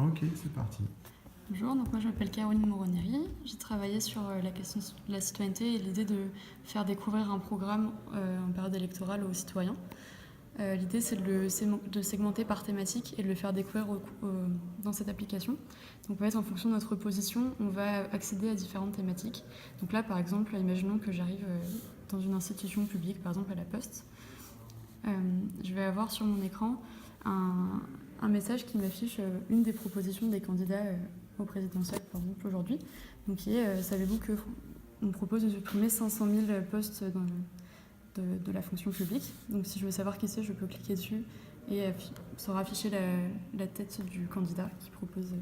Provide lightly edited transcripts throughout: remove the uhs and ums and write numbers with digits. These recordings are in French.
Ok, c'est parti. Bonjour, donc moi je m'appelle Caroline Moronieri. J'ai travaillé sur la question de la citoyenneté et l'idée de faire découvrir un programme en période électorale aux citoyens. L'idée c'est de segmenter par thématique et de le faire découvrir dans cette application. Donc en fait en fonction de notre position, on va accéder à différentes thématiques. Donc là par exemple, imaginons que j'arrive dans une institution publique, par exemple à la Poste. Je vais avoir sur mon écran un message qui m'affiche une des propositions des candidats au présidentiel, par exemple, aujourd'hui. Donc, qui est savez-vous qu'on propose de supprimer 500 000 postes de la fonction publique. Donc, si je veux savoir qui c'est, je peux cliquer dessus et sera affichée la tête du candidat qui propose.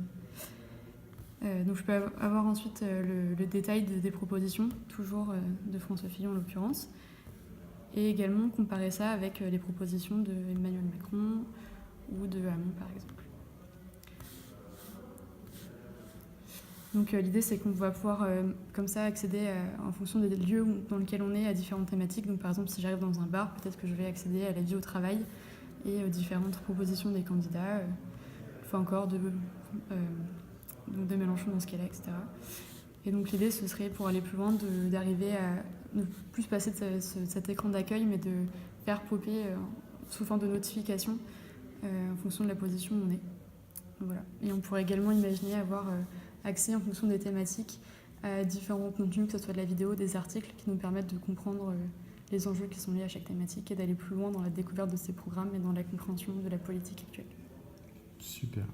Donc, je peux avoir ensuite le détail des propositions, toujours de François Fillon en l'occurrence. Et également comparer ça avec les propositions d'Emmanuel Macron ou de Hamon, par exemple. Donc l'idée, c'est qu'on va pouvoir comme ça accéder en fonction des lieux dans lesquels on est à différentes thématiques. Donc par exemple, si j'arrive dans un bar, peut-être que je vais accéder à la vie au travail et aux différentes propositions des candidats. Une fois encore, de Mélenchon dans ce cas-là, etc. Et donc l'idée, ce serait pour aller plus loin d'arriver à ne plus passer de cet écran d'accueil, mais de faire popper sous forme de notification en fonction de la position où on est. Voilà. Et on pourrait également imaginer avoir accès en fonction des thématiques à différents contenus, que ce soit de la vidéo, des articles, qui nous permettent de comprendre les enjeux qui sont liés à chaque thématique et d'aller plus loin dans la découverte de ces programmes et dans la compréhension de la politique actuelle. Super.